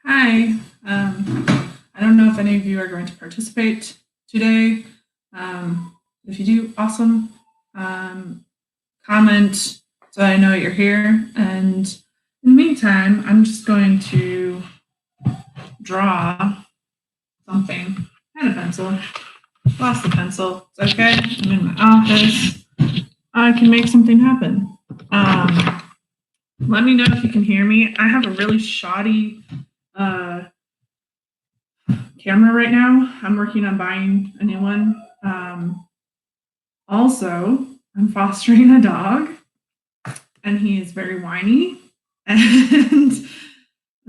Hi. I don't know if any of you are going to participate today. If you do, awesome. Comment so I know you're here. And in the meantime, I'm just going to draw something. I had a pencil. Lost the pencil. It's okay. I'm in my office. I can make something happen. Let me know if you can hear me. I have a really shoddy camera right now. I'm working on buying a new one. Also, I'm fostering a dog, and he is very whiny. And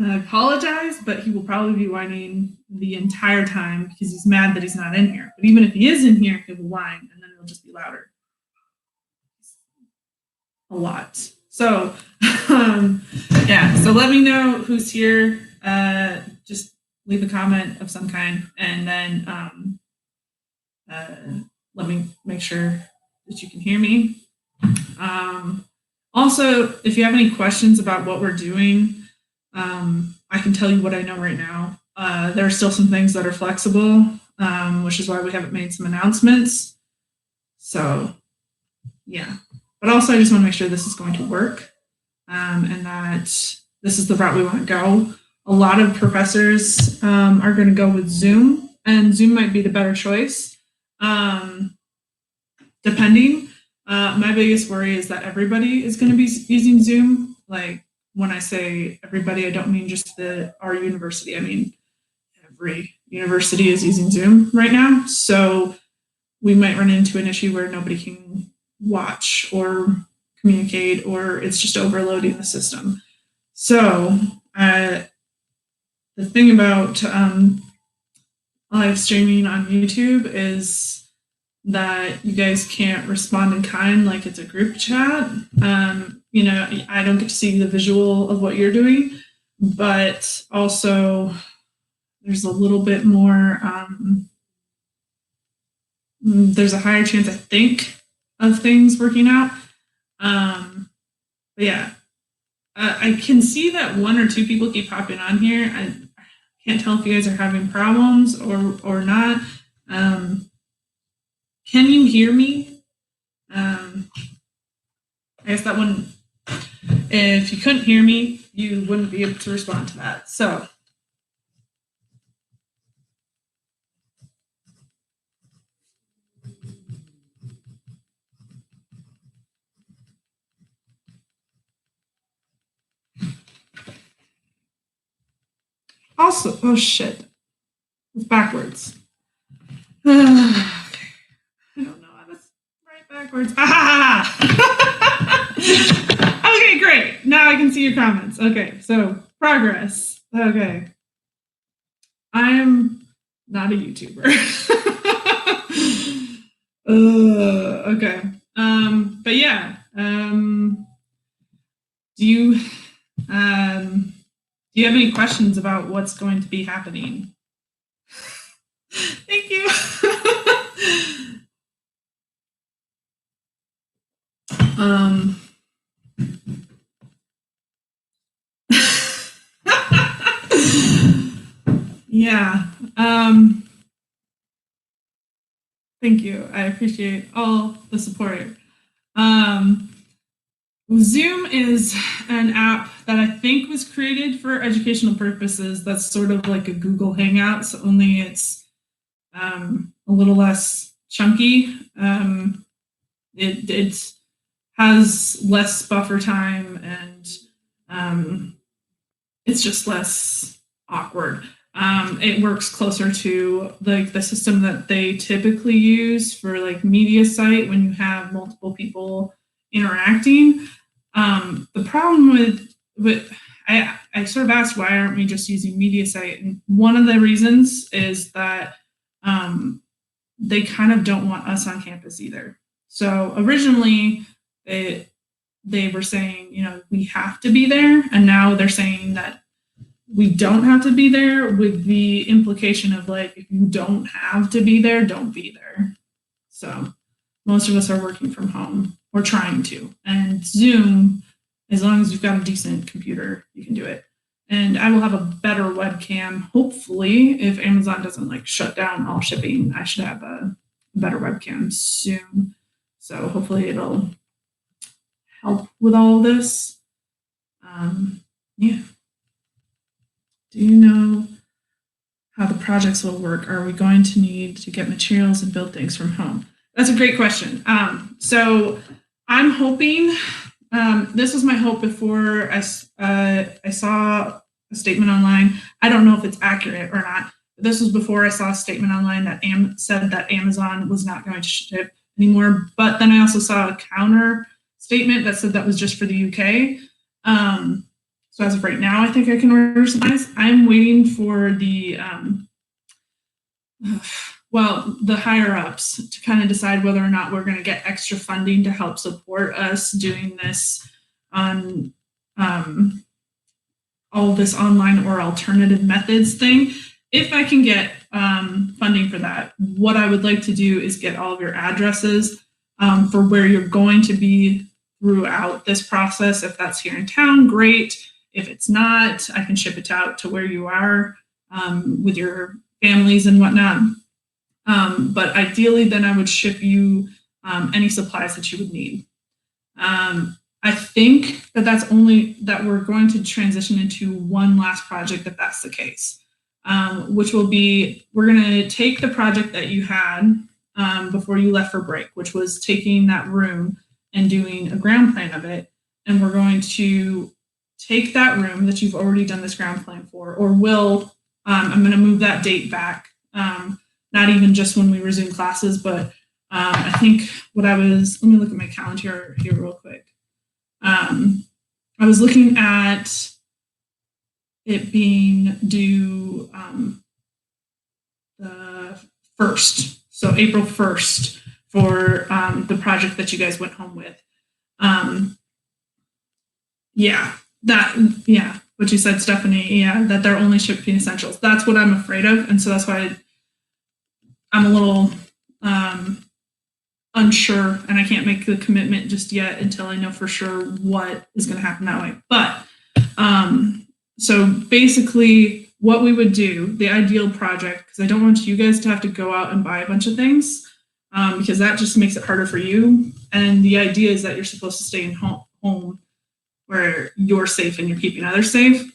I apologize, but he will probably be whining the entire time because he's mad that he's not in here. But even if he is in here, he will whine, and then it'll just be louder. A lot. So, yeah. So let me know who's here. Just leave a comment of some kind, and then let me make sure that you can hear me. Also, if you have any questions about what we're doing, I can tell you what I know right now. There are still some things that are flexible, which is why we haven't made some announcements. So, yeah. But also, I just want to make sure this is going to work, and that this is the route we want to go. A lot of professors are going to go with Zoom, and Zoom might be the better choice, depending. My biggest worry is that everybody is going to be using Zoom. Like, when I say everybody, I don't mean just our university. I mean every university is using Zoom right now. So we might run into an issue where nobody can watch or communicate, or it's just overloading the system. So the thing about live streaming on YouTube is that you guys can't respond in kind like it's a group chat. I don't get to see the visual of what you're doing, but also there's a little bit more, there's a higher chance, I think, of things working out. But yeah, I can see that one or two people keep popping on here. I can't tell if you guys are having problems or not. Can you hear me? I guess that one, if you couldn't hear me, you wouldn't be able to respond to that. So, also, oh shit, it's backwards. Okay. I don't know how to write backwards. Okay, great. Now I can see your comments. Okay, so progress. Okay. I'm not a YouTuber. Okay. But yeah. Do you have any questions about what's going to be happening? Thank you. Yeah. Thank you. I appreciate all the support. Zoom is an app that I think was created for educational purposes. That's sort of like a Google Hangouts, only it's a little less chunky. It has less buffer time, and it's just less awkward. It works closer to like the system that they typically use for like media site when you have multiple people interacting. The problem with I sort of asked, why aren't we just using media site? And one of the reasons is that they kind of don't want us on campus either. So originally they were saying, we have to be there, and now they're saying that we don't have to be there, with the implication of like, if you don't have to be there, don't be there. So most of us are working from home, or trying to. And Zoom, as long as you've got a decent computer, you can do it. and I will have a better webcam. Hopefully, if Amazon doesn't like shut down all shipping, I should have a better webcam soon. So hopefully it'll help with all of this. Yeah. Do you know how the projects will work? Are we going to need to get materials and build things from home? That's a great question. So I'm hoping, this was my hope before I saw a statement online. I don't know if it's accurate or not. This was before I saw a statement online that said that Amazon was not going to ship anymore. But then I also saw a counter statement that said that was just for the UK. So as of right now, I think I can order supplies. I'm waiting for the higher ups to kind of decide whether or not we're going to get extra funding to help support us doing this on all this online or alternative methods thing. If I can get funding for that, what I would like to do is get all of your addresses for where you're going to be throughout this process. If that's here in town, great. If it's not, I can ship it out to where you are with your families and whatnot. But ideally, then I would ship you any supplies that you would need. I think that's only that we're going to transition into one last project if that's the case, which will be, we're going to take the project that you had before you left for break, which was taking that room and doing a ground plan of it. And we're going to take that room that you've already done this ground plan for, or will, I'm going to move that date back, not even just when we resume classes, but I think let me look at my calendar here real quick. I was looking at it being due the 1st, so April 1st for the project that you guys went home with. What you said, Stephanie, that they're only shipping essentials. That's what I'm afraid of. And so that's why I'm a little unsure, and I can't make the commitment just yet until I know for sure what is going to happen that way. But so basically what we would do, the ideal project, because I don't want you guys to have to go out and buy a bunch of things, because that just makes it harder for you. And the idea is that you're supposed to stay in home where you're safe and you're keeping others safe,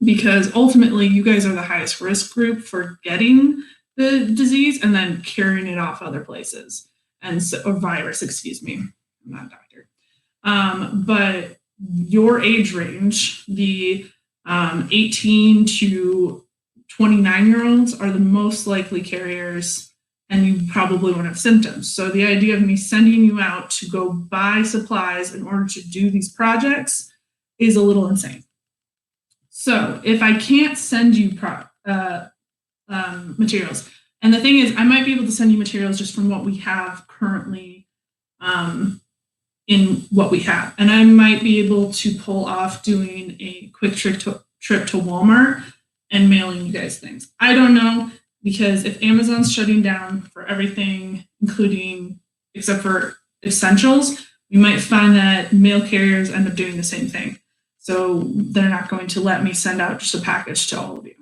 because ultimately you guys are the highest risk group for getting the disease and then carrying it off other places, or virus, excuse me. I'm not a doctor. But your age range, the 18 to 29-year-olds are the most likely carriers, and you probably won't have symptoms. So the idea of me sending you out to go buy supplies in order to do these projects is a little insane. So if I can't send you materials, and the thing is, I might be able to send you materials just from what we have currently in what we have. And I might be able to pull off doing a quick trip to Walmart and mailing you guys things. I don't know, because if Amazon's shutting down for everything, including except for essentials, we might find that mail carriers end up doing the same thing. So they're not going to let me send out just a package to all of you.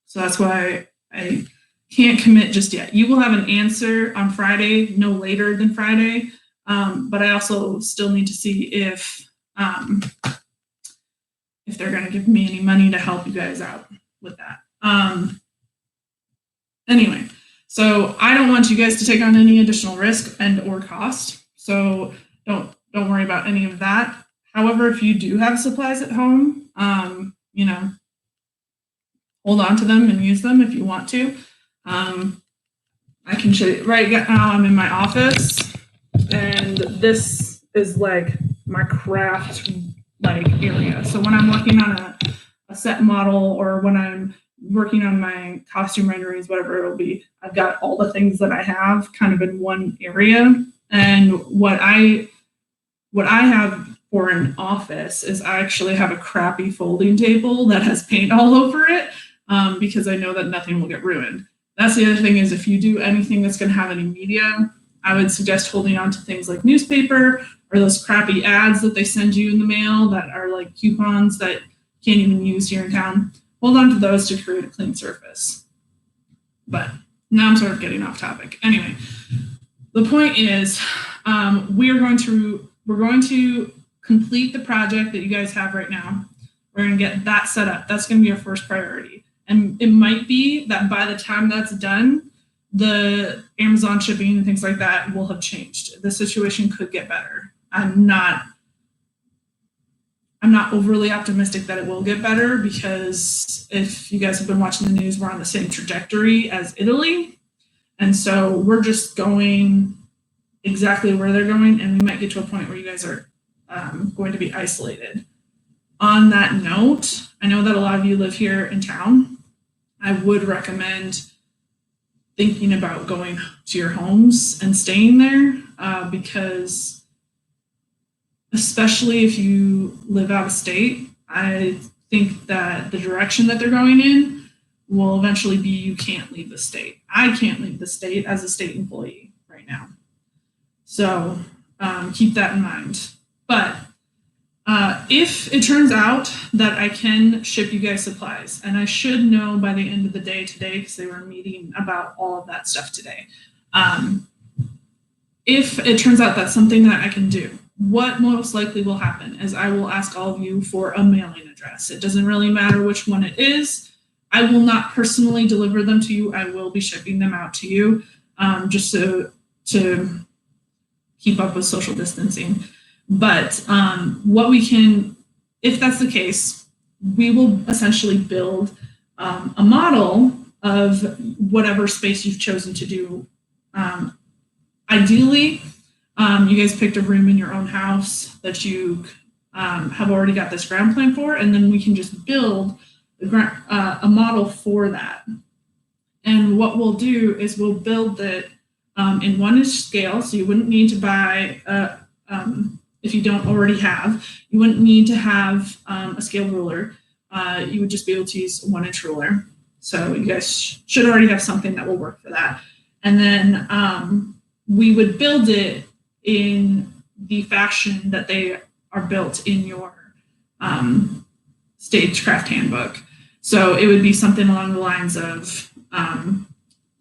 So that's why I can't commit just yet. You will have an answer on Friday, no later than Friday. But I also still need to see if they're going to give me any money to help you guys out with that. Anyway, so I don't want you guys to take on any additional risk and or cost. So don't worry about any of that. However, if you do have supplies at home, hold on to them and use them if you want to. I can show you right now. I'm in my office, and this is like my craft area. So when I'm working on a set model, or when I'm working on my costume renderings, whatever it'll be, I've got all the things that I have kind of in one area. And what I have for an office is I actually have a crappy folding table that has paint all over it, because I know that nothing will get ruined. That's the other thing, is if you do anything that's going to have any media, I would suggest holding on to things like newspaper or those crappy ads that they send you in the mail that are like coupons that can't even use here in town. Hold on to those to create a clean surface. But now I'm sort of getting off topic. Anyway, the point is we're going to complete the project that you guys have right now. We're going to get that set up. That's going to be our first priority. And it might be that by the time that's done, the Amazon shipping and things like that will have changed. The situation could get better. I'm not overly optimistic that it will get better, because if you guys have been watching the news, we're on the same trajectory as Italy. And so we're just going exactly where they're going, and we might get to a point where you guys are going to be isolated. On that note, I know that a lot of you live here in town. I would recommend thinking about going to your homes and staying there, because especially if you live out of state, I think that the direction that they're going in will eventually be you can't leave the state. I can't leave the state as a state employee right now. So keep that in mind. But if it turns out that I can ship you guys supplies, and I should know by the end of the day today, because they were meeting about all of that stuff today. If it turns out that's something that I can do, what most likely will happen is I will ask all of you for a mailing address. It doesn't really matter which one it is. I will not personally deliver them to you. I will be shipping them out to you, just to keep up with social distancing. But what we can, if that's the case, we will essentially build a model of whatever space you've chosen to do. Ideally, you guys picked a room in your own house that you have already got this ground plan for, and then we can just build a model for that. And what we'll do is we'll build it in 1-inch scale, so you wouldn't need to buy if you don't already have, you wouldn't need to have a scale ruler. You would just be able to use a 1-inch ruler. So you guys should already have something that will work for that. And then we would build it in the fashion that they are built in your Stagecraft handbook. So it would be something along the lines of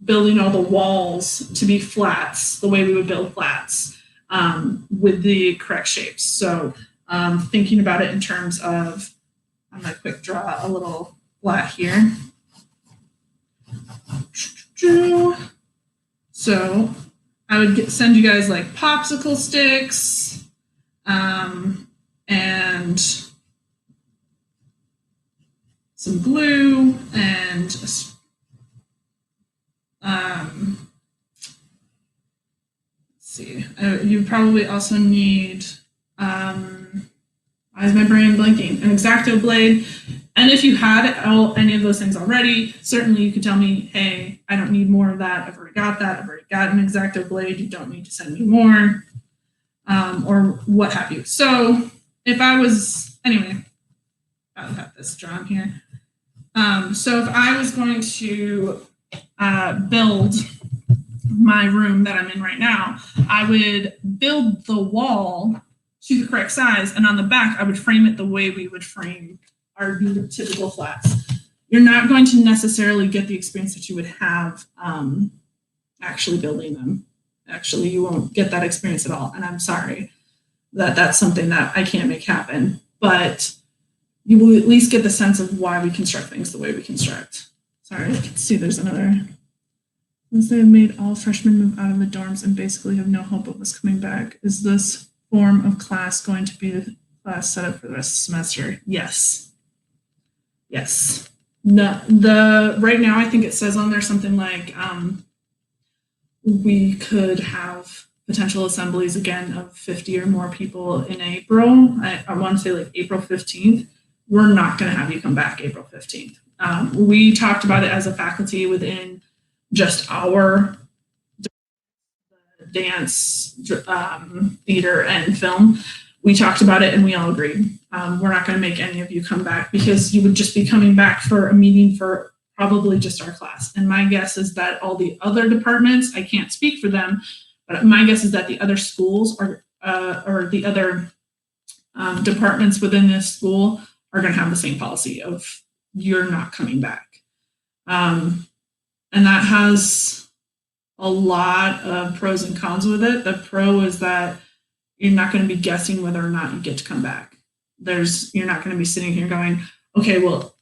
building all the walls to be flats, the way we would build flats, with the correct shapes. So thinking about it in terms of, I'm going to quick draw a little flat here. So I would send you guys like popsicle sticks and some glue and let's see. You probably also need, why is my brain blanking? An X-Acto blade. And if you had any of those things already, certainly you could tell me, hey, I don't need more of that. I've already got that. I've already got an X-Acto blade. You don't need to send me more, or what have you. So if I was, anyway, I'll have this drawn here. So if I was going to build my room that I'm in right now, I would build the wall to the correct size, and on the back, I would frame it the way we would frame our typical flats. You're not going to necessarily get the experience that you would have actually building them. Actually, you won't get that experience at all, and I'm sorry that that's something that I can't make happen, but you will at least get the sense of why we construct things the way we construct. Sorry, I can see there's another. Once they have made all freshmen move out of the dorms and basically have no hope of us coming back, is this form of class going to be the class set up for the rest of the semester? Yes. Yes. Right now, I think it says on there something like we could have potential assemblies again of 50 or more people in April. I want to say like April 15th. We're not going to have you come back April 15th. We talked about it as a faculty within just our dance, theater, and film. We talked about it and we all agreed. We're not going to make any of you come back because you would just be coming back for a meeting for probably just our class. And my guess is that all the other departments, I can't speak for them, but my guess is that the other schools are, or the other departments within this school are going to have the same policy of you're not coming back. And that has a lot of pros and cons with it. The pro is that you're not going to be guessing whether or not you get to come back. You're not going to be sitting here going, okay, well,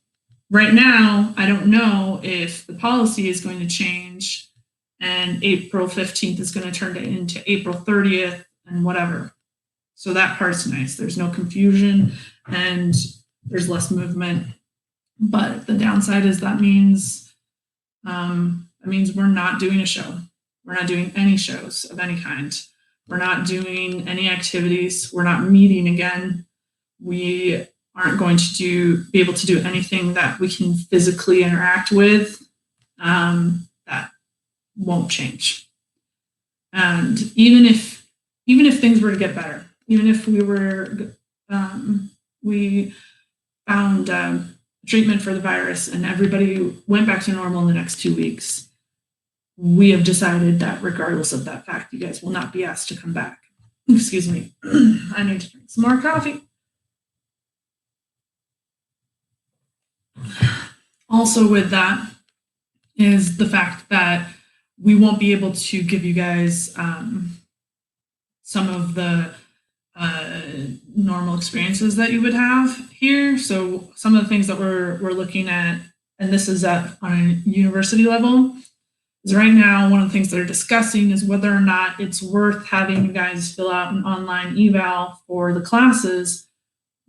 right now, I don't know if the policy is going to change and April 15th is going to turn into April 30th and whatever. So that part's nice. There's no confusion and there's less movement. But the downside is that means we're not doing a show. We're not doing any shows of any kind. We're not doing any activities. We're not meeting again. We aren't going to be able to do anything that we can physically interact with. That won't change. And even if things were to get better, even if we found treatment for the virus and everybody went back to normal in the next 2 weeks, we have decided that regardless of that fact, you guys will not be asked to come back. Excuse me. I need to drink some more coffee. Also with that is the fact that we won't be able to give you guys some of the normal experiences that you would have here. So some of the things that we're looking at, and this is on a university level, is right now one of the things they're discussing is whether or not it's worth having you guys fill out an online eval for the classes,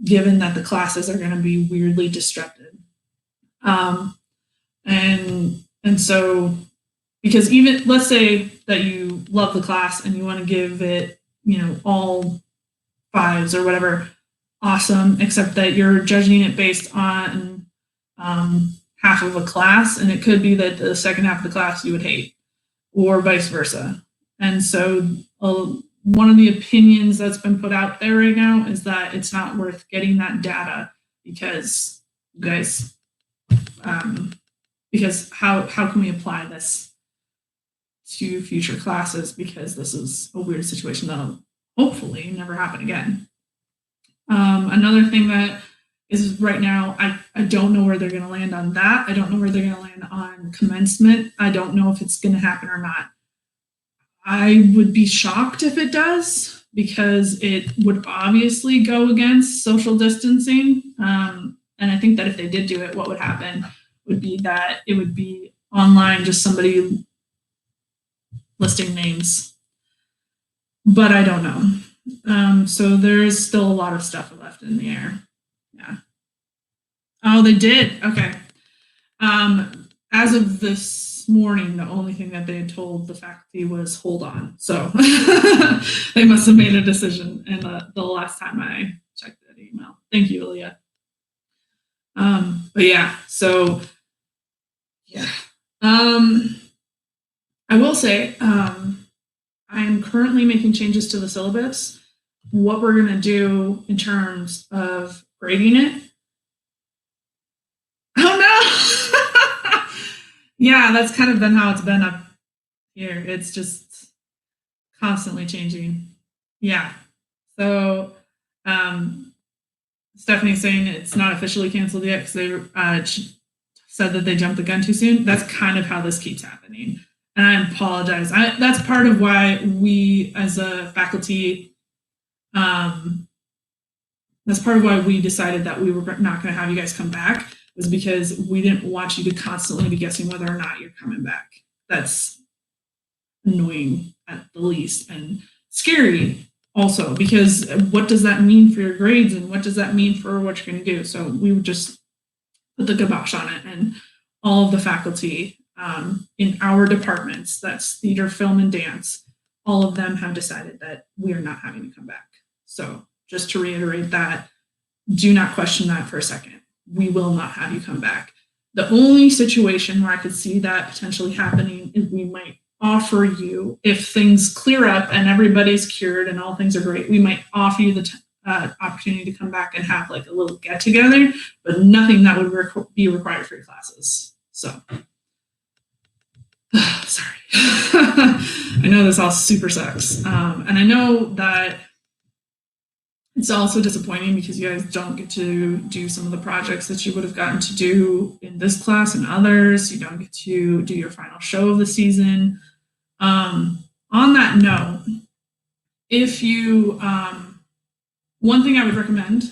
given that the classes are going to be weirdly disrupted. And so, because even let's say that you love the class and you want to give it, all 5s or whatever, awesome, except that you're judging it based on half of a class, and it could be that the second half of the class you would hate, or vice versa. And so one of the opinions that's been put out there right now is that it's not worth getting that data because, you guys, because how can we apply this to future classes, because this is a weird situation that'll hopefully never happen again. Another thing that is right now, I don't know where they're going to land on that. I don't know where they're going to land on commencement. I don't know if it's going to happen or not. I would be shocked if it does, because it would obviously go against social distancing. And I think that if they did do it, what would happen would be that it would be online, just somebody listing names. But I don't know. So there's still a lot of stuff left in the air. Yeah. Oh, they did? Okay. As of this morning, the only thing that they had told the faculty was hold on. So they must have made a decision in the last time I checked that email. Thank you, Leah. But yeah, so yeah. I will say, I'm currently making changes to the syllabus. What we're going to do in terms of grading it. Oh no! Yeah, that's kind of been how it's been up here. It's just constantly changing. Yeah. So Stephanie's saying it's not officially canceled yet because they said that they jumped the gun too soon. That's kind of how this keeps happening. And I apologize. That's part of why we, as a faculty, that's part of why we decided that we were not going to have you guys come back, was because we didn't want you to constantly be guessing whether or not you're coming back. That's annoying at the least, and scary also, because what does that mean for your grades and what does that mean for what you're going to do? So we would just put the kibosh on it, and all of the faculty in our departments, that's theater, film, and dance, all of them have decided that we are not having to come back. So just to reiterate that, do not question that for a second. We will not have you come back. The only situation where I could see that potentially happening is we might offer you, if things clear up and everybody's cured and all things are great, we might offer you the opportunity to come back and have like a little get together, but nothing that would be required for your classes. So sorry. I know this all super sucks. And I know that It's also disappointing because you guys don't get to do some of the projects that you would have gotten to do in this class and others. You don't get to do your final show of the season. On that note, if you, one thing I would recommend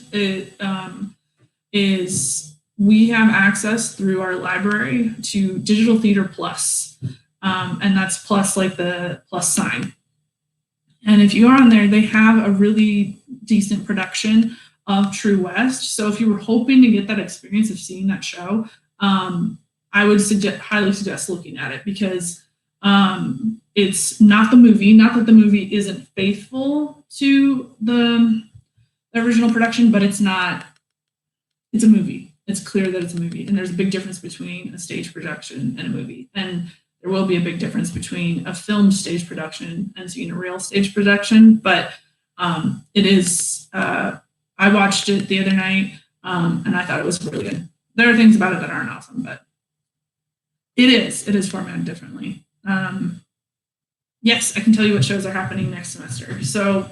is we have access through our library to Digital Theater Plus, and that's plus like the plus sign. And if you're on there, they have a really decent production of True West. So if you were hoping to get that experience of seeing that show, I would highly suggest looking at it, because it's not the movie. Not that the movie isn't faithful to the original production, but it's not. It's a movie. It's clear that it's a movie, and there's a big difference between a stage production and a movie. And there will be a big difference between a film stage production and seeing a real stage production. But it is. I watched it the other night, and I thought it was really good. There are things about it that aren't awesome, but it is formatted differently. Yes, I can tell you what shows are happening next semester. So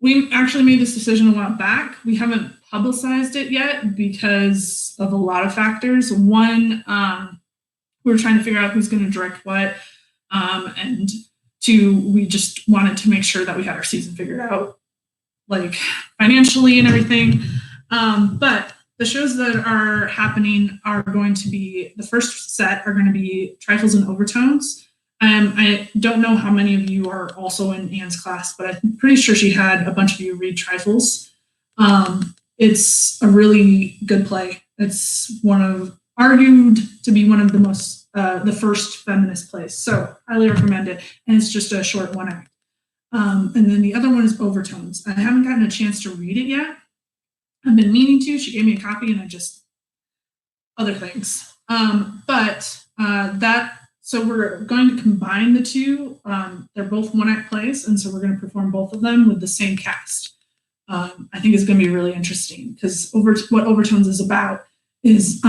we actually made this decision a while back. We haven't publicized it yet because of a lot of factors. One, we were trying to figure out who's going to direct what, and two, we just wanted to make sure that we had our season figured out, like financially and everything. But the shows that are happening are going to be, the first set are going to be Trifles and Overtones. I don't know how many of you are also in Anne's class, but I'm pretty sure she had a bunch of you read Trifles. It's a really good play. It's argued to be one of the most, the first feminist plays. So highly recommend it. And it's just a short one act. And then the other one is Overtones. I haven't gotten a chance to read it yet. I've been meaning to. She gave me a copy, and other things. So we're going to combine the two. They're both one act plays, and so we're going to perform both of them with the same cast. I think it's going to be really interesting, because what Overtones is about is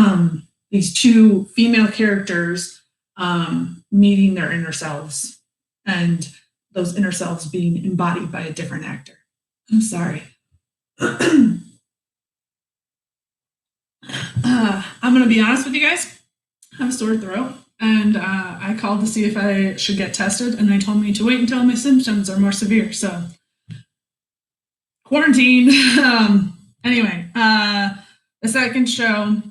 these two female characters meeting their inner selves, and those inner selves being embodied by a different actor. I'm sorry. I'm going to be honest with you guys. I have a sore throat, and I called to see if I should get tested, and they told me to wait until my symptoms are more severe. So quarantine. Anyway, the second show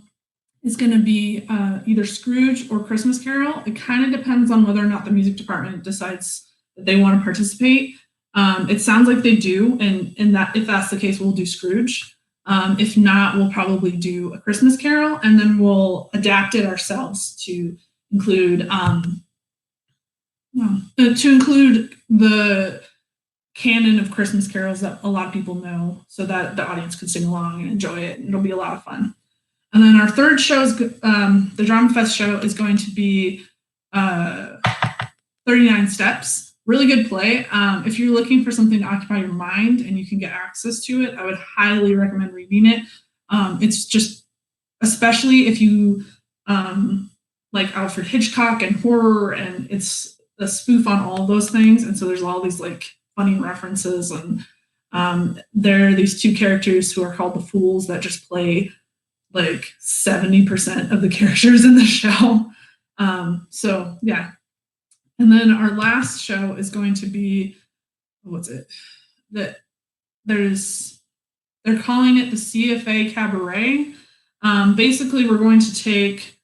is going to be either Scrooge or Christmas Carol. It kind of depends on whether or not the music department decides that they want to participate. It sounds like they do, and that if that's the case, we'll do Scrooge. If not, we'll probably do A Christmas Carol, and then we'll adapt it ourselves to include the canon of Christmas carols that a lot of people know, so that the audience can sing along and enjoy it, and it'll be a lot of fun. And then our third show is the Drama Fest show is going to be 39 Steps. Really good play. If you're looking for something to occupy your mind and you can get access to it, I would highly recommend reading it. It's just, especially if you like Alfred Hitchcock and horror, and it's a spoof on all of those things. And so there's all these like funny references, and there are these two characters who are called the Fools that just play like 70% of the characters in the show. So yeah. And then our last show is going to be, they're calling it the CFA Cabaret. Basically, we're going to take,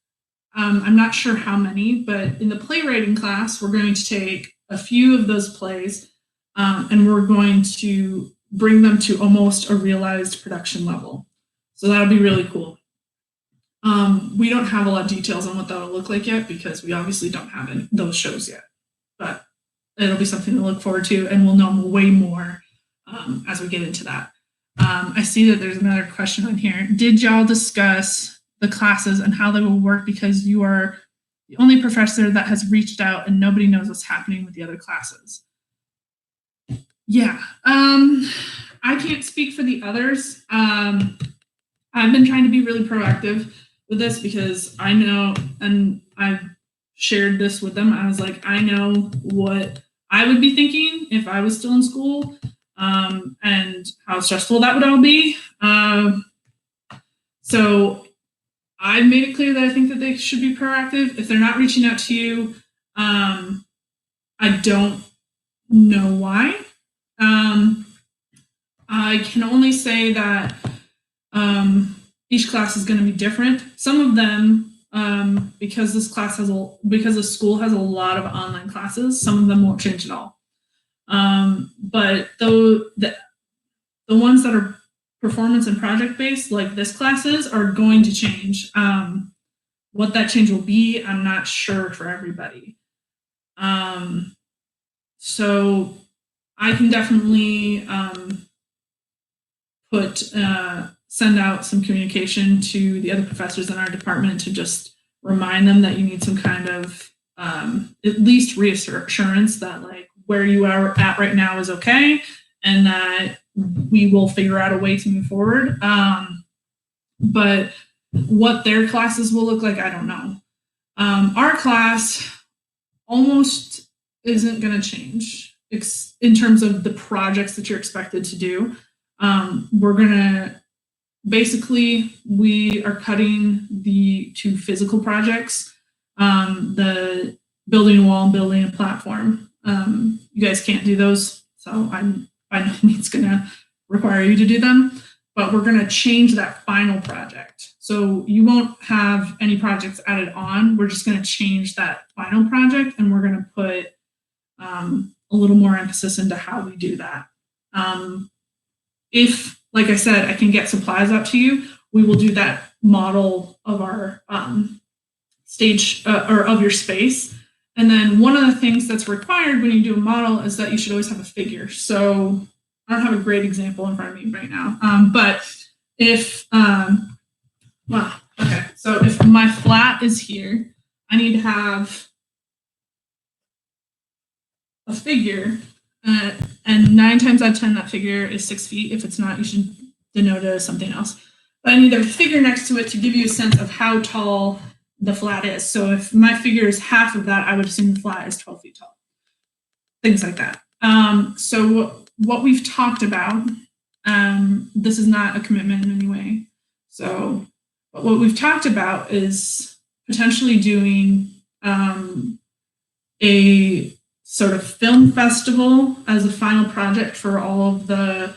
I'm not sure how many, but in the playwriting class, we're going to take a few of those plays, and we're going to bring them to almost a realized production level. So that'll be really cool. We don't have a lot of details on what that'll look like yet, because we obviously don't have those shows yet. But it'll be something to look forward to, and we'll know way more as we get into that. I see that there's another question on here. Did y'all discuss the classes and how they will work, because you are the only professor that has reached out and nobody knows what's happening with the other classes? Yeah, I can't speak for the others. I've been trying to be really proactive with this, because I know, and I've shared this with them. I was like, I know what I would be thinking if I was still in school. and how stressful that would all be. So I've made it clear that I think that they should be proactive. If they're not reaching out to you, I don't know why. I can only say that each class is going to be different. Some of them, because the school has a lot of online classes, some of them won't change at all. But the ones that are performance and project based, like this classes, are going to change. What that change will be, I'm not sure for everybody. So I can definitely send out some communication to the other professors in our department to just remind them that you need some kind of at least reassurance that like where you are at right now is okay, and that we will figure out a way to move forward. But what their classes will look like, I don't know. Our class almost isn't going to change in terms of the projects that you're expected to do. We're going to basically, we are cutting the 2 physical projects, the building a wall and building a platform. You guys can't do those, so I'm by no means going to require you to do them, but we're going to change that final project. So you won't have any projects added on. We're just going to change that final project, and we're going to put a little more emphasis into how we do that. If, like I said, I can get supplies out to you, we will do that model of our stage or of your space. And then one of the things that's required when you do a model is that you should always have a figure. So I don't have a great example in front of me right now, but if, okay, so if my flat is here, I need to have a figure, and 9 times out of 10, that figure is 6 feet. If it's not, you should denote it as something else. But I need a figure next to it to give you a sense of how tall the flat is. So if my figure is half of that, I would assume the flat is 12 feet tall. Things like that. So what we've talked about, this is not a commitment in any way. So but what we've talked about is potentially doing a sort of film festival as a final project for all of the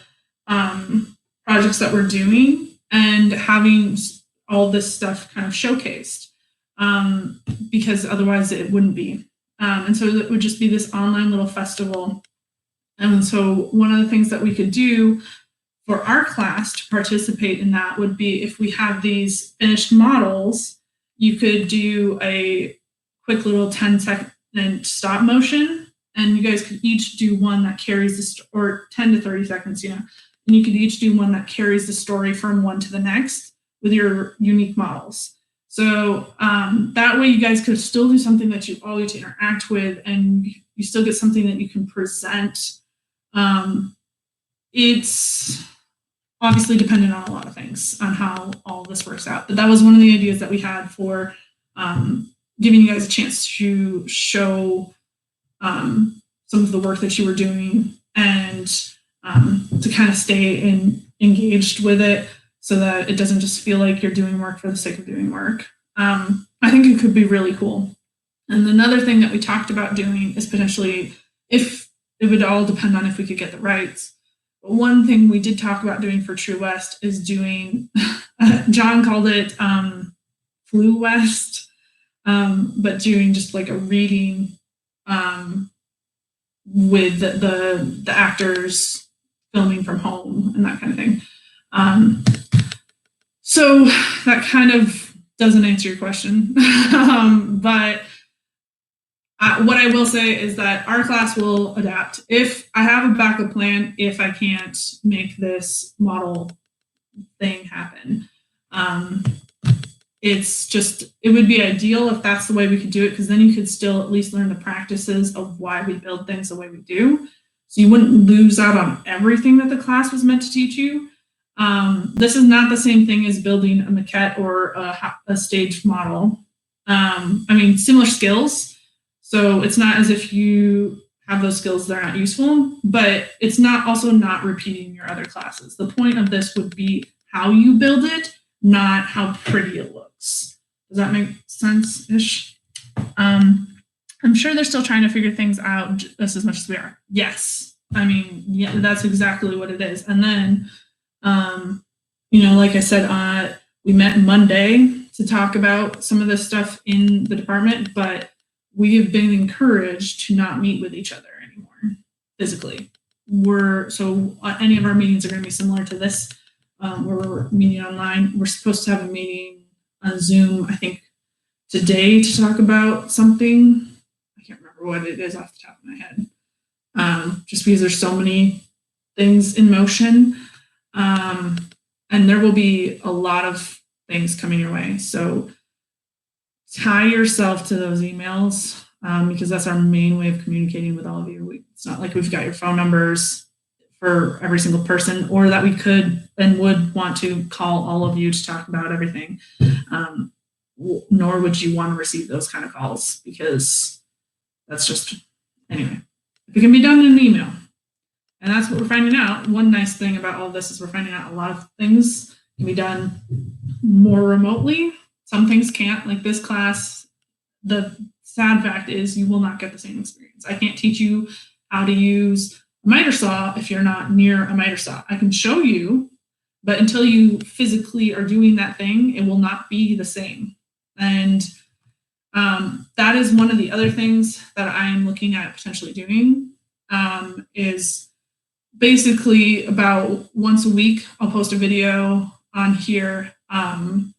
projects that we're doing, and having all this stuff kind of showcased, because otherwise it wouldn't be. And so it would just be this online little festival. And so one of the things that we could do for our class to participate in that would be, if we have these finished models, you could do a quick little 10-second stop motion, and you guys could each do one that carries the or 10 to 30 seconds, and you could each do one that carries the story from one to the next with your unique models. So that way you guys could still do something that you all get to interact with, and you still get something that you can present. It's obviously dependent on a lot of things on how all this works out. But that was one of the ideas that we had for giving you guys a chance to show some of the work that you were doing, and to kind of stay engaged with it, so that it doesn't just feel like you're doing work for the sake of doing work. I think it could be really cool. And another thing that we talked about doing is potentially, if it would all depend on if we could get the rights. But one thing we did talk about doing for True West is doing, John called it Flu West, but doing just like a reading with the actors filming from home and that kind of thing. So that kind of doesn't answer your question, but what I will say is that our class will adapt. If I have a backup plan, if I can't make this model thing happen, it would be ideal if that's the way we could do it, because then you could still at least learn the practices of why we build things the way we do. So you wouldn't lose out on everything that the class was meant to teach you. This is not the same thing as building a maquette or a staged model. I mean, similar skills. So it's not as if you have those skills, they're not useful, but it's not also not repeating your other classes. The point of this would be how you build it, not how pretty it looks. Does that make sense-ish? I'm sure they're still trying to figure things out just as much as we are. Yes. I mean, yeah, that's exactly what it is. And then, like I said, we met Monday to talk about some of this stuff in the department, but we have been encouraged to not meet with each other anymore physically. Any of our meetings are going to be similar to this, where we're meeting online. We're supposed to have a meeting on Zoom, I think, today to talk about something. I can't remember what it is off the top of my head. Just because there's so many things in motion. And there will be a lot of things coming your way. So tie yourself to those emails, because that's our main way of communicating with all of you. It's not like we've got your phone numbers for every single person, or that we could and would want to call all of you to talk about everything. Nor would you want to receive those kind of calls, because that's just, anyway, if it can be done in an email. And that's what we're finding out. One nice thing about all this is we're finding out a lot of things can be done more remotely. Some things can't, like this class. The sad fact is you will not get the same experience. I can't teach you how to use a miter saw if you're not near a miter saw. I can show you, but until you physically are doing that thing, it will not be the same. And that is one of the other things that I'm looking at potentially doing, is basically about once a week, I'll post a video on here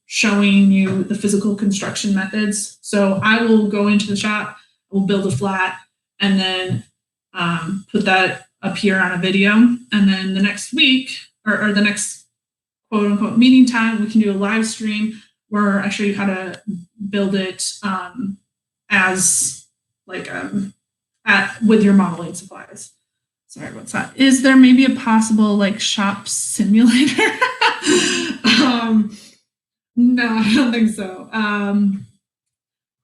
showing you the physical construction methods. So I will go into the shop, we'll build a flat, and then put that up here on a video. And then the next week, or the next quote unquote meeting time, we can do a live stream where I show you how to build it as like with your modeling supplies. Sorry, what's that? Is there maybe a possible like shop simulator? No, I don't think so.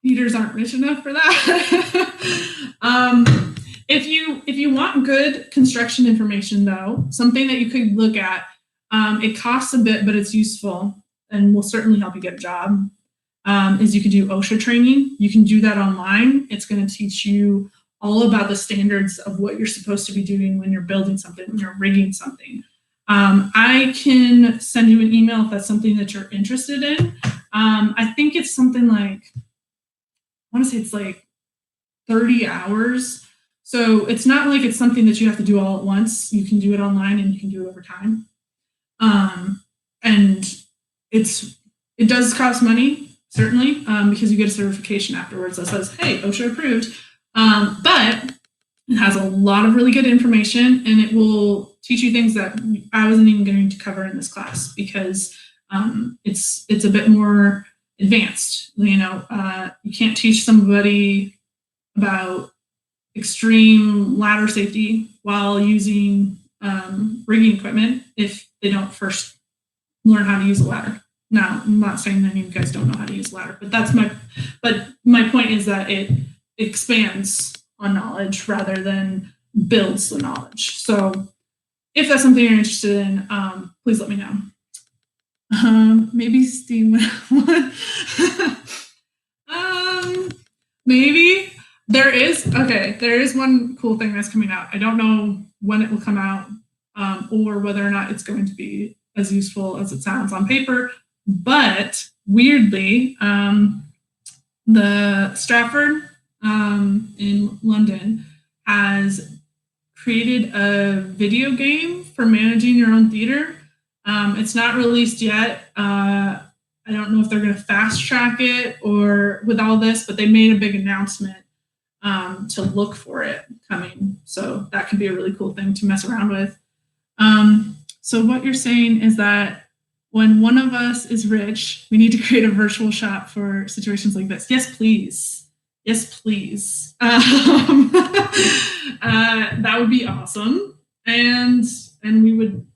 Theaters aren't rich enough for that. If you want good construction information, though, something that you could look at, it costs a bit, but it's useful and will certainly help you get a job, is you can do OSHA training. You can do that online. It's going to teach you all about the standards of what you're supposed to be doing when you're building something, when you're rigging something. I can send you an email if that's something that you're interested in. I think it's something like, I want to say it's like 30 hours. So it's not like it's something that you have to do all at once. You can do it online and you can do it over time. And it does cost money, certainly, because you get a certification afterwards that says, hey, OSHA approved. But it has a lot of really good information, and it will teach you things that I wasn't even going to cover in this class, because it's a bit more advanced. You can't teach somebody about extreme ladder safety while using rigging equipment if they don't first learn how to use a ladder. Now, I'm not saying that any of you guys don't know how to use a ladder, but my point is that it expands on knowledge rather than builds the knowledge. So if that's something you're interested in, please let me know. Maybe Steam one. Maybe there is one cool thing that's coming out. I don't know when it will come out, or whether or not it's going to be as useful as it sounds on paper. But weirdly, the Stratford in London has created a video game for managing your own theater. It's not released yet. I don't know if they're going to fast track it or with all this, but they made a big announcement to look for it coming. So that could be a really cool thing to mess around with. So what you're saying is that when one of us is rich, we need to create a virtual shop for situations like this. Yes, please. Yes, please. That would be awesome. And we would,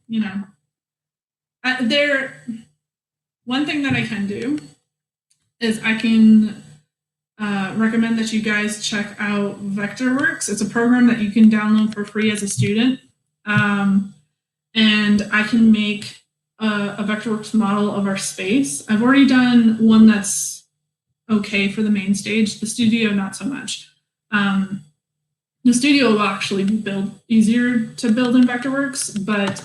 one thing that I can do is I can recommend that you guys check out Vectorworks. It's a program that you can download for free as a student. And I can make a Vectorworks model of our space. I've already done one that's okay for the main stage. The studio, not so much. The studio will actually be easier to build in Vectorworks, but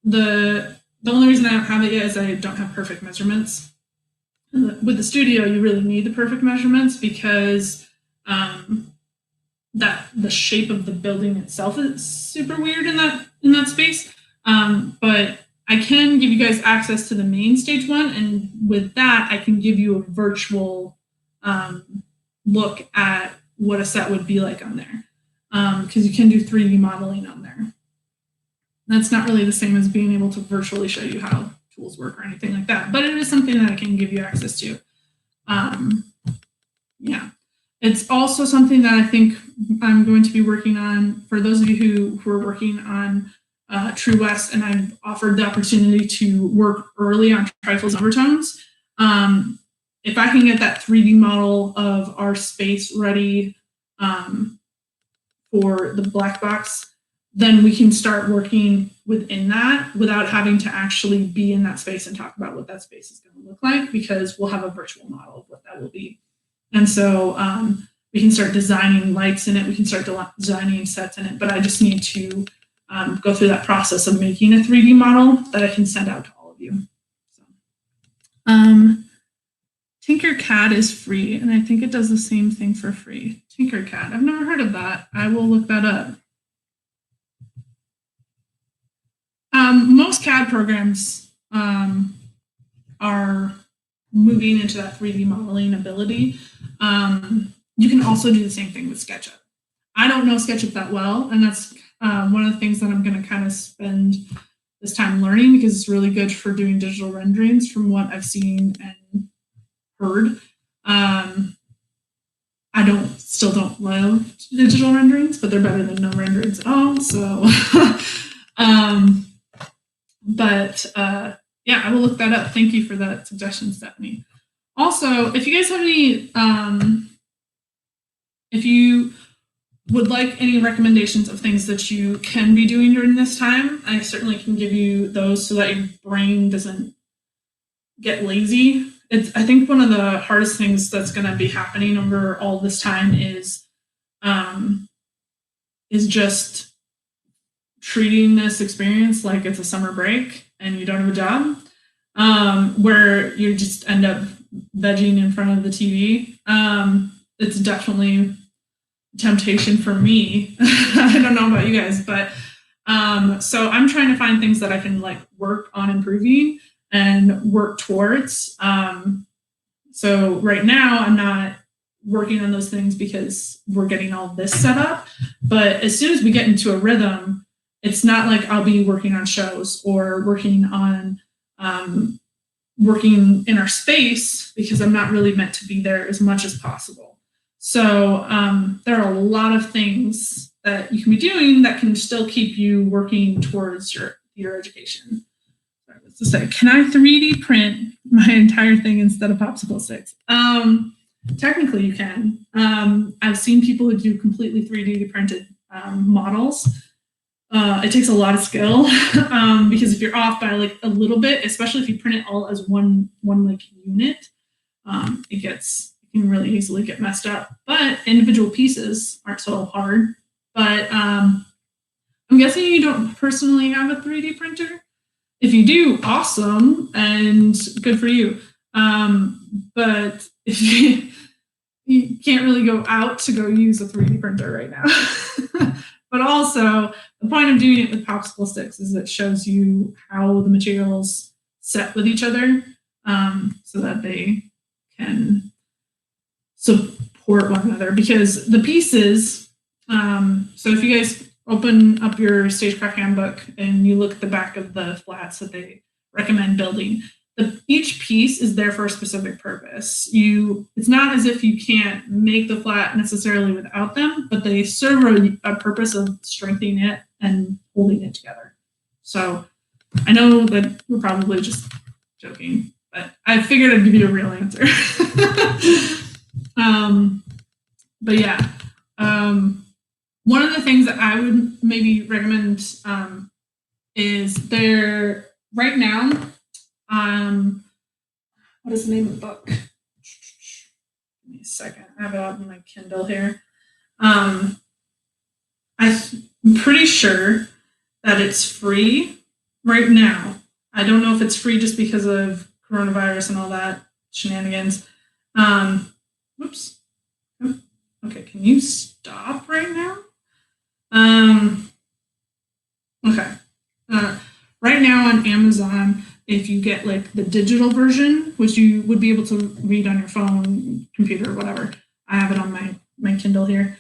the only reason I don't have it yet is I don't have perfect measurements. With the studio, you really need the perfect measurements because that the shape of the building itself is super weird in that space. But I can give you guys access to the main stage one, and with that, I can give you a virtual look at what a set would be like on there, because you can do 3D modeling on there. That's not really the same as being able to virtually show you how tools work or anything like that, but it is something that I can give you access to. Yeah, it's also something that I think I'm going to be working on for those of you who are working on True West, and I've offered the opportunity to work early on trifles and overtones. If I can get that 3D model of our space ready for the black box, then we can start working within that without having to actually be in that space and talk about what that space is going to look like, because we'll have a virtual model of what that will be. And so we can start designing lights in it, we can start designing sets in it, but I just need to go through that process of making a 3D model that I can send out to all of you. So, Tinkercad is free, and I think it does the same thing for free. Tinkercad, I've never heard of that. I will look that up. Most CAD programs are moving into that 3D modeling ability. You can also do the same thing with SketchUp. I don't know SketchUp that well, and that's one of the things that I'm going to kind of spend this time learning, because it's really good for doing digital renderings from what I've seen and heard. I still don't love digital renderings, but they're better than no renderings at all. So, yeah, I will look that up. Thank you for that suggestion, Stephanie. Also, if you guys have any, if you would like any recommendations of things that you can be doing during this time, I certainly can give you those so that your brain doesn't get lazy. I think one of the hardest things that's going to be happening over all this time is just treating this experience like it's a summer break and you don't have a job, where you just end up vegging in front of the TV. It's definitely a temptation for me. I don't know about you guys, but so I'm trying to find things that I can like work on improving and work towards. So right now I'm not working on those things because we're getting all this set up, but as soon as we get into a rhythm, it's not like I'll be working on shows or working on working in our space, because I'm not really meant to be there as much as possible. So there are a lot of things that you can be doing that can still keep you working towards your education. Sorry, what's to say? Can I 3D print my entire thing instead of popsicle sticks? Technically you can. I've seen people who do completely 3D printed models. It takes a lot of skill because if you're off by like a little bit, especially if you print it all as one like unit, it can really easily get messed up. But individual pieces aren't so hard. But I'm guessing you don't personally have a 3D printer. If you do, awesome and good for you. But if you can't really go out to go use a 3D printer right now. But also, the point of doing it with popsicle sticks is it shows you how the materials set with each other, so that they can support one another. Because the pieces, so if you guys open up your Stagecraft handbook and you look at the back of the flats that they recommend building, each piece is there for a specific purpose. It's not as if you can't make the flat necessarily without them, but they serve a purpose of strengthening it and holding it together. So I know that we're probably just joking, but I figured I'd give you a real answer. But yeah, one of the things that I would maybe recommend is there right now. What is the name of the book? Give me a second. I have it on my Kindle here. I'm pretty sure that it's free right now. I don't know if it's free just because of coronavirus and all that shenanigans. Whoops. Okay, can you stop right now? Okay. Right now on Amazon, if you get like the digital version, which you would be able to read on your phone, computer, whatever, I have it on my Kindle here,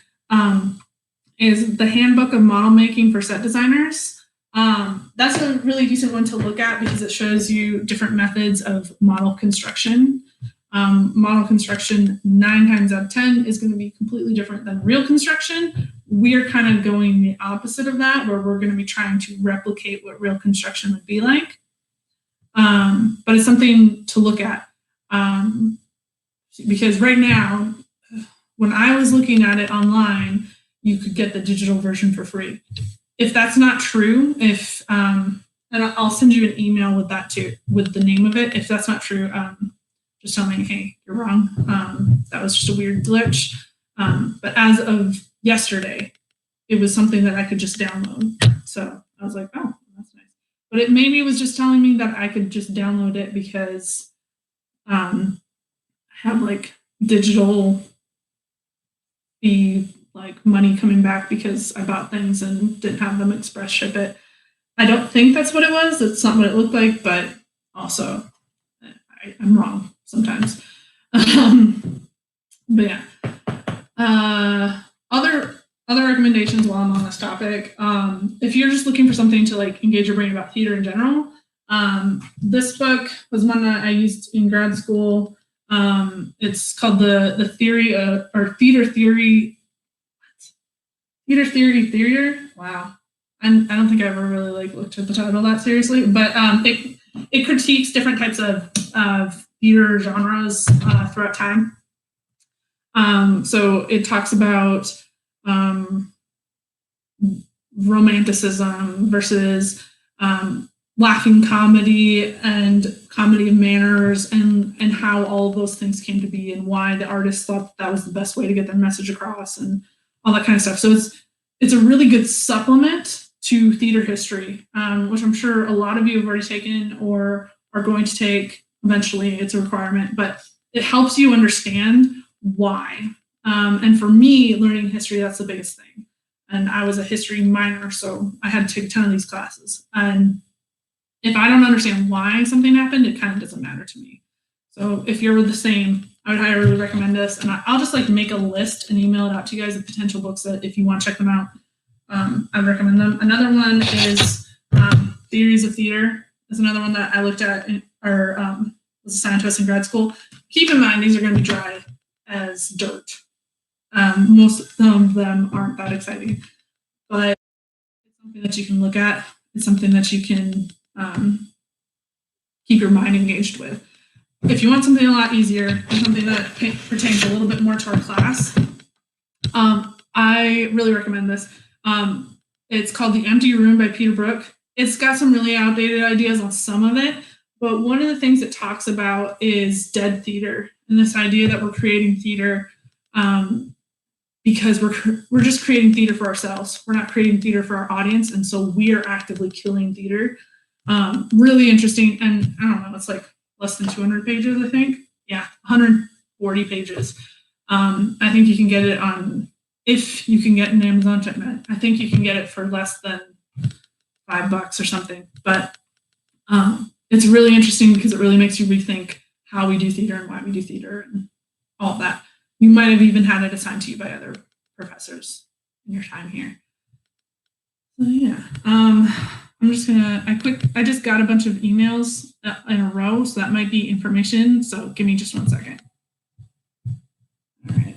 is the Handbook of Model Making for Set Designers. That's a really decent one to look at because it shows you different methods of model construction. Model construction 9 times out of 10 is going to be completely different than real construction. We're kind of going the opposite of that, where we're going to be trying to replicate what real construction would be like. But it's something to look at because right now, when I was looking at it online, you could get the digital version for free. If that's not true, and I'll send you an email with that too, with the name of it. If that's not true, just tell me, hey, you're wrong. That was just a weird glitch. But as of yesterday, it was something that I could just download. So I was like, oh, that's nice. But it maybe was just telling me that I could just download it because I have like digital fee, like money coming back because I bought things and didn't have them express ship it. I don't think that's what it was. That's not what it looked like, but also I'm wrong sometimes. But yeah. Other recommendations while I'm on this topic. If you're just looking for something to like engage your brain about theater in general, this book was one that I used in grad school. It's called the theory or theater theory. Theater theory. Wow. I don't think I ever really like looked at the title that seriously, but it critiques different types of theater genres throughout time. So it talks about romanticism versus laughing comedy and comedy of manners and how all of those things came to be and why the artists thought that was the best way to get their message across and all that kind of stuff. So it's a really good supplement to theater history, which I'm sure a lot of you have already taken or are going to take eventually. It's a requirement, but it helps you understand why. And for me, learning history, that's the biggest thing. And I was a history minor, so I had to take a ton of these classes. And if I don't understand why something happened, it kind of doesn't matter to me. So if you're the same, I would highly recommend this. And I'll just like make a list and email it out to you guys of potential books that if you want to check them out, I'd recommend them. Another one is Theories of Theater. Is another one that I looked at or was assigned to us in grad school. Keep in mind, these are going to be dry as dirt. Most of them aren't that exciting, but it's something that you can look at. It's something that you can keep your mind engaged with. If you want something a lot easier and something that pertains a little bit more to our class, I really recommend this. It's called The Empty Room by Peter Brook. It's got some really outdated ideas on some of it, but one of the things it talks about is dead theater and this idea that we're creating theater because we're just creating theater for ourselves. We're not creating theater for our audience, and so we are actively killing theater. Really interesting, and I don't know, it's like less than 200 pages, I think. Yeah, 140 pages. I think you can get it on, if you can get an Amazon shipment, I think you can get it for less than $5 or something. But it's really interesting because it really makes you rethink how we do theater and why we do theater and all that. You might have even had it assigned to you by other professors in your time here. So yeah, I'm just gonna, I just got a bunch of emails in a row, so that might be information. So give me just 1 second. All right.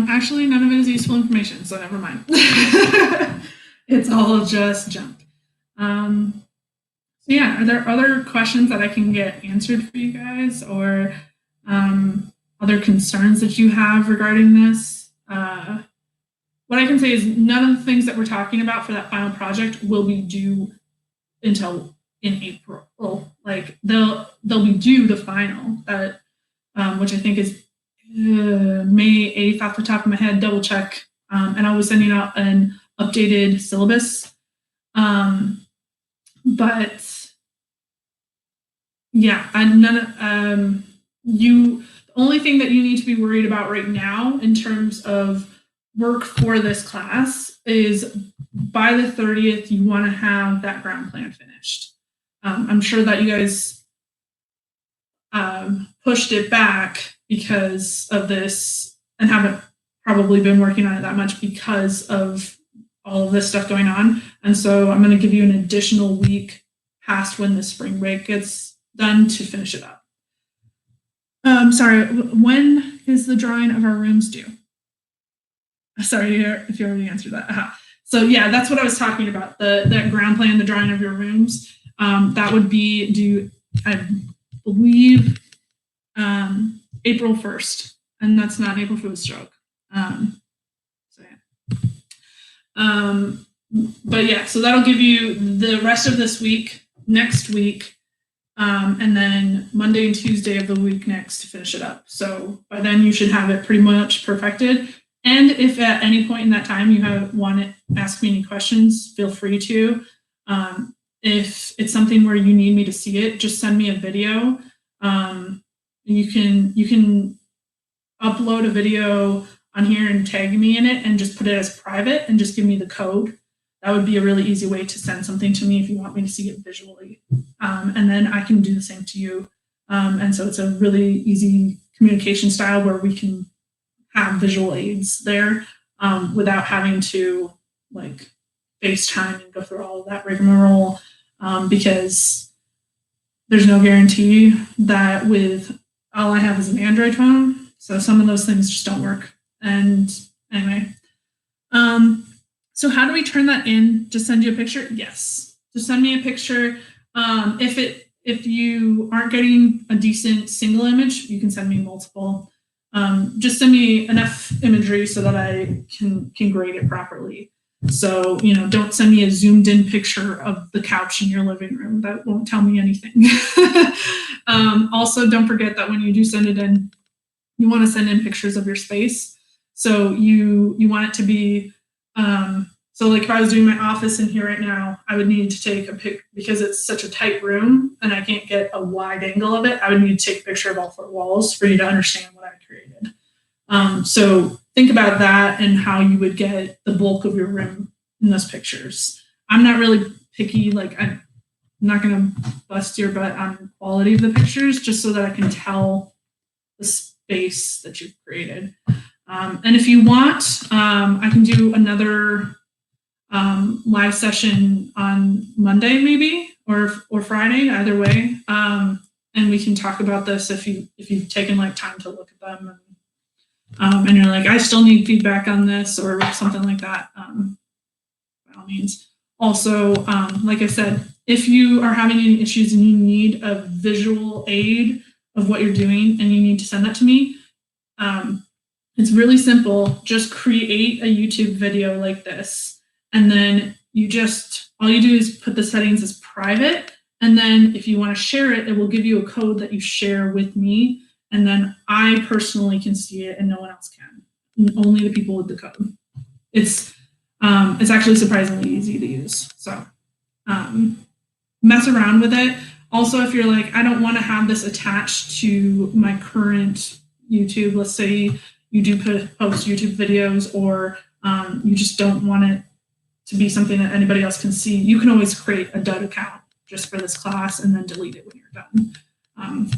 Actually, none of it is useful information, so never mind. It's all just junk. So yeah, are there other questions that I can get answered for you guys, or other concerns that you have regarding this? What I can say is none of the things that we're talking about for that final project will be due until in April. Like they'll be due the final, that which I think is May 8th off the top of my head. Double check, and I'll be sending out an updated syllabus. But yeah, the only thing that you need to be worried about right now in terms of work for this class is by the 30th, you want to have that ground plan finished. I'm sure that you guys pushed it back because of this and haven't probably been working on it that much because of all of this stuff going on. And so I'm going to give you an additional week past when the spring break gets done to finish it up. Sorry, when is the drawing of our rooms due? Sorry if you already answered that. So yeah, that's what I was talking about. That ground plan, the drawing of your rooms, that would be due, I believe, April 1st, and that's not April Fool's joke. So yeah. But yeah, so that'll give you the rest of this week, next week, and then Monday and Tuesday of the week next to finish it up. So by then you should have it pretty much perfected. And if at any point in that time you want to ask me any questions, feel free to. If it's something where you need me to see it, just send me a video. You can upload a video on here and tag me in it and just put it as private and just give me the code. That would be a really easy way to send something to me if you want me to see it visually. And then I can do the same to you. And so it's a really easy communication style where we can have visual aids there without having to like FaceTime and go through all of that rigmarole, because there's no guarantee that with all I have is an Android phone. So some of those things just don't work. And anyway, so how do we turn that in? Just send you a picture? Yes. Just send me a picture. If you aren't getting a decent single image, you can send me multiple. Just send me enough imagery so that I can grade it properly. So, don't send me a zoomed in picture of the couch in your living room. That won't tell me anything. Also, don't forget that when you do send it in, you want to send in pictures of your space. So you want it to be, so like if I was doing my office in here right now, I would need to take a pic because it's such a tight room and I can't get a wide angle of it. I would need to take a picture of all 4 walls for you to understand what I created. So think about that and how you would get the bulk of your room in those pictures. I'm not really picky, like I'm not going to bust your butt on quality of the pictures just so that I can tell the space that you've created. And if you want, I can do another live session on Monday maybe or Friday, either way. And we can talk about this if you've taken like time to look at them and you're like, I still need feedback on this or something like that. By all means. Also, like I said, if you are having any issues and you need a visual aid of what you're doing and you need to send that to me, it's really simple. Just create a YouTube video like this. And then all you do is put the settings as private. And then if you want to share it, it will give you a code that you share with me. And then I personally can see it and no one else can. Only the people with the code. It's actually surprisingly easy to use. So mess around with it. Also, if you're like, I don't want to have this attached to my current YouTube, let's say you do post YouTube videos or you just don't want it to be something that anybody else can see, you can always create a dud account just for this class and then delete it when you're done.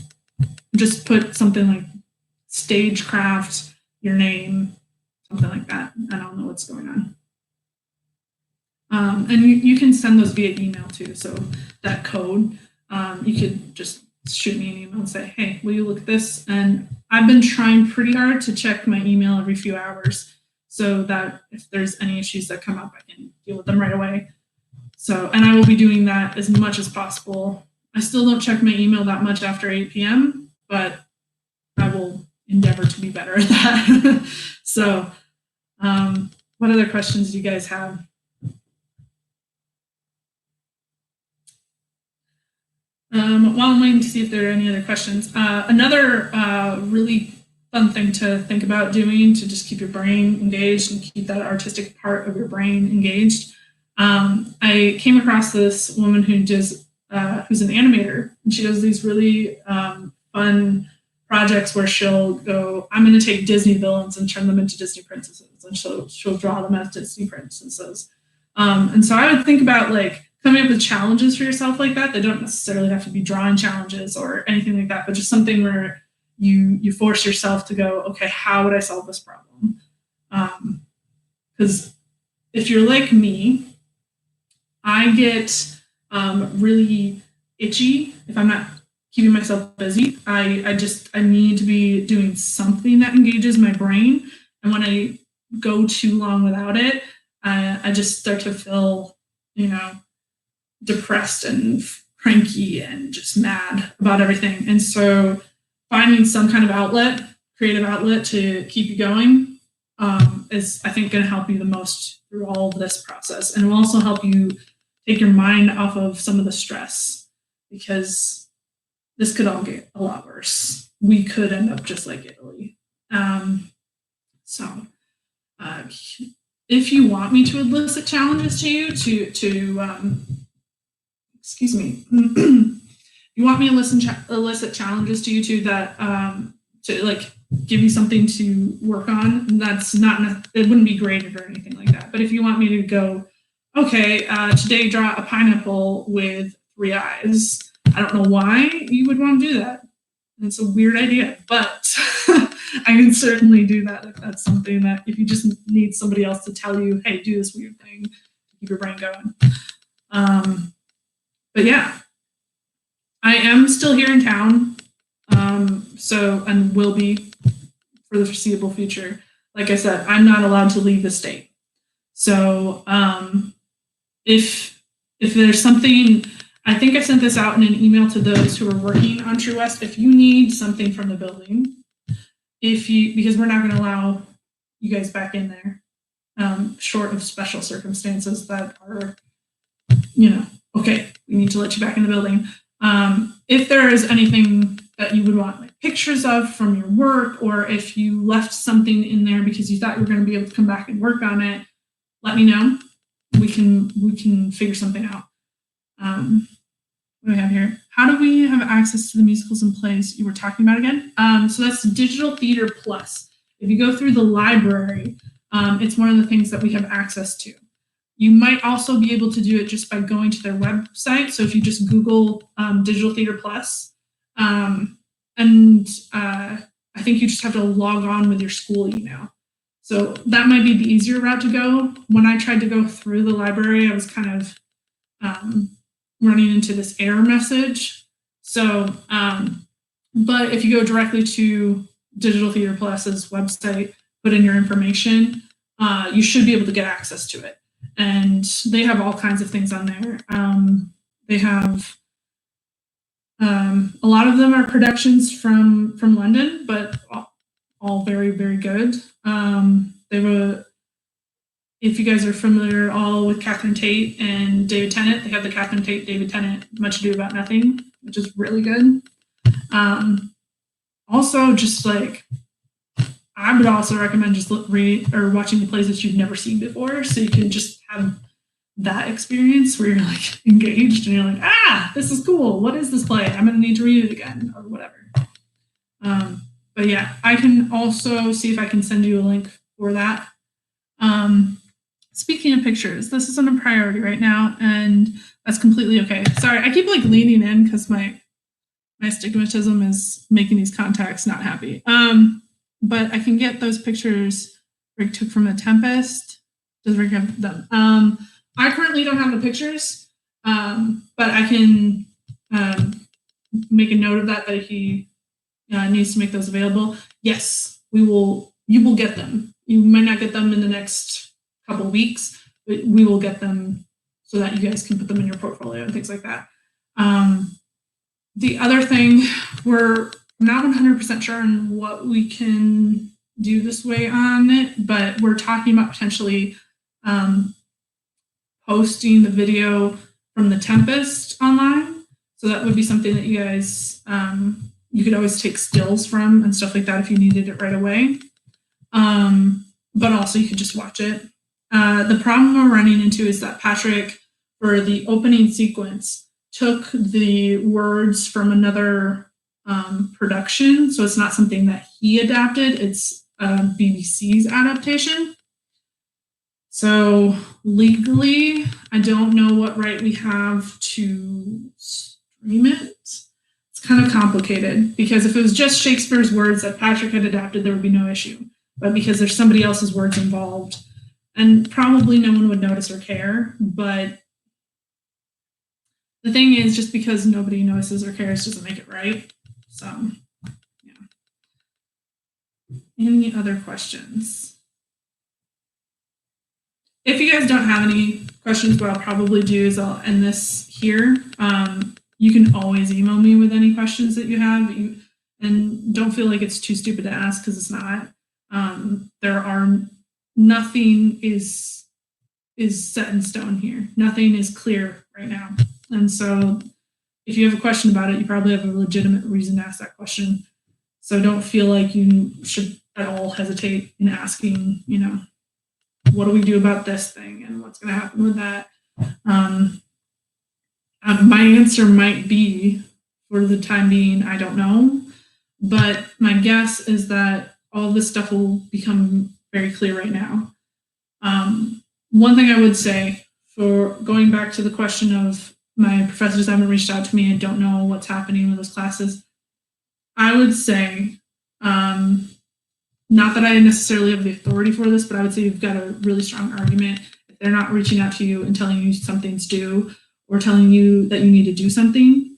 Just put something like Stagecraft, your name, something like that, and I'll know what's going on. And you can send those via email too. So that code, you could just shoot me an email and say, hey, will you look at this? And I've been trying pretty hard to check my email every few hours so that if there's any issues that come up, I can deal with them right away. So, and I will be doing that as much as possible. I still don't check my email that much after 8 p.m., but I will endeavor to be better at that. So, what other questions do you guys have? While I'm waiting to see if there are any other questions, another really fun thing to think about doing to just keep your brain engaged and keep that artistic part of your brain engaged. I came across this woman who does, who's an animator, and she does these really fun projects where she'll go, I'm going to take Disney villains and turn them into Disney princesses, and she'll draw them as Disney princesses. And so I would think about like coming up with challenges for yourself like that. They don't necessarily have to be drawing challenges or anything like that, but just something where you force yourself to go, okay, how would I solve this problem? Because if you're like me, I get really itchy if I'm not keeping myself busy. I need to be doing something that engages my brain. And when I go too long without it, I just start to feel, depressed and cranky and just mad about everything. And so finding some kind of outlet, creative outlet to keep you going is, I think, going to help you the most through all of this process. And it will also help you take your mind off of some of the stress, because this could all get a lot worse. We could end up just like Italy. If you want me to elicit challenges to you excuse me, you want me to elicit challenges to you that to like give you something to work on, that's not, it wouldn't be graded or anything like that. But if you want me to go, okay, today draw a pineapple with 3 eyes, I don't know why you would want to do that. It's a weird idea, but I can certainly do that if that's something that, if you just need somebody else to tell you, hey, do this weird thing to keep your brain going. But yeah, I am still here in town, and will be for the foreseeable future. Like I said, I'm not allowed to leave the state. So if there's something, I think I sent this out in an email to those who are working on True West. If you need something from the building, because we're not going to allow you guys back in there, short of special circumstances that are, okay, we need to let you back in the building. If there is anything that you would want like pictures of from your work, or if you left something in there because you thought you were going to be able to come back and work on it, let me know. We can figure something out. What do we have here? How do we have access to the musicals and plays you were talking about again? So that's Digital Theater Plus. If you go through the library, it's one of the things that we have access to. You might also be able to do it just by going to their website. So if you just Google Digital Theater Plus, I think you just have to log on with your school email. So that might be the easier route to go. When I tried to go through the library, I was kind of running into this error message. So, but if you go directly to Digital Theater Plus's website, put in your information, you should be able to get access to it. And they have all kinds of things on there. They have a lot of them are productions from London, but all very, very good. If you guys are familiar all with Catherine Tate and David Tennant, they have the Catherine Tate, David Tennant, Much Ado About Nothing, which is really good. Also, just like, I would also recommend just reading or watching the plays that you've never seen before, so you can just have that experience where you're like engaged and you're like, this is cool. What is this play? I'm going to need to read it again or whatever. But yeah, I can also see if I can send you a link for that. Speaking of pictures, this isn't a priority right now, and that's completely okay. Sorry, I keep like leaning in because my astigmatism is making these contacts not happy. But I can get those pictures Rick took from The Tempest. Does Rick have them? I currently don't have the pictures, but I can make a note of that he needs to make those available. Yes, you will get them. You might not get them in the next couple weeks, but we will get them so that you guys can put them in your portfolio and things like that. The other thing, we're not 100% sure on what we can do this way on it, but we're talking about potentially posting the video from the Tempest online. So that would be something that you guys, you could always take stills from and stuff like that if you needed it right away. But also you could just watch it. The problem we're running into is that Patrick, for the opening sequence, took the words from another production. So it's not something that he adapted, it's BBC's adaptation. So legally, I don't know what right we have to stream it. It's kind of complicated because if it was just Shakespeare's words that Patrick had adapted, there would be no issue. But because there's somebody else's words involved, and probably no one would notice or care, but the thing is, just because nobody notices or cares doesn't make it right. So, yeah. Any other questions? If you guys don't have any questions, what I'll probably do is I'll end this here. You can always email me with any questions that you have, and don't feel like it's too stupid to ask, because it's not. Nothing is set in stone here. Nothing is clear right now. And so if you have a question about it, you probably have a legitimate reason to ask that question. So don't feel like you should at all hesitate in asking, what do we do about this thing and what's going to happen with that? My answer might be, for the time being, I don't know. But my guess is that all this stuff will become very clear right now. One thing I would say, for going back to the question of my professors haven't reached out to me and don't know what's happening with those classes, I would say, not that I necessarily have the authority for this, but I would say you've got a really strong argument. If they're not reaching out to you and telling you something's due, or telling you that you need to do something,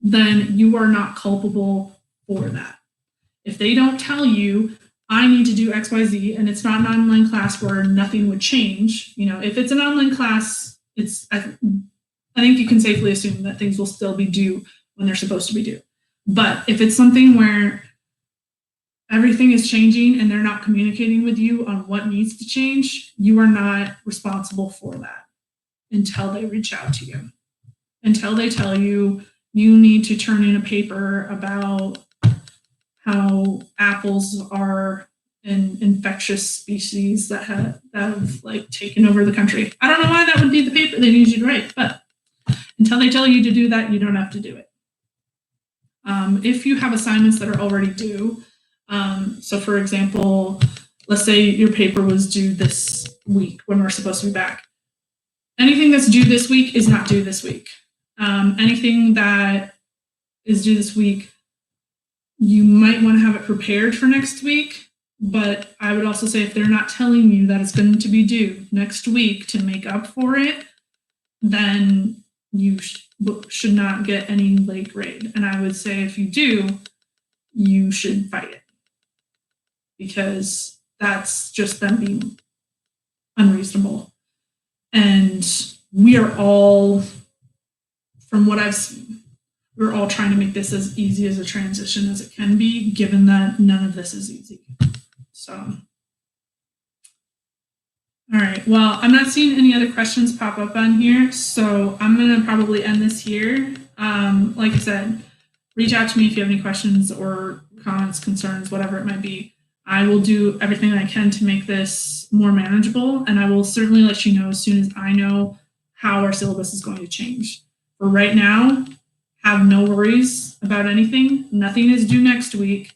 then you are not culpable for that. If they don't tell you, I need to do XYZ, and it's not an online class where nothing would change, if it's an online class, I think you can safely assume that things will still be due when they're supposed to be due. But if it's something where everything is changing and they're not communicating with you on what needs to change, you are not responsible for that until they reach out to you. Until they tell you, you need to turn in a paper about how apples are an infectious species that have taken over the country. I don't know why that would be the paper they need you to write, but until they tell you to do that, you don't have to do it. If you have assignments that are already due, so for example, let's say your paper was due this week when we're supposed to be back. Anything that's due this week is not due this week. Anything that is due this week, you might want to have it prepared for next week, but I would also say if they're not telling you that it's going to be due next week to make up for it, then you should not get any late grade. And I would say if you do, you should fight it, because that's just them being unreasonable. And we are all, from what I've seen, we're all trying to make this as easy as a transition as it can be, given that none of this is easy. So, all right, well, I'm not seeing any other questions pop up on here, so I'm gonna probably end this here. Like I said, reach out to me if you have any questions or comments, concerns, whatever it might be. I will do everything I can to make this more manageable, and I will certainly let you know as soon as I know how our syllabus is going to change. For right now, have no worries about anything. Nothing is due next week.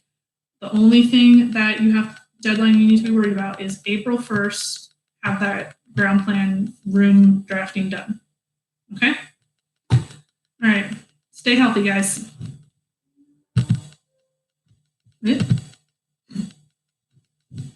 The only thing that you have deadline you need to be worried about is April 1st, have that ground plan room drafting done. Okay? All right. Stay healthy, guys. Good.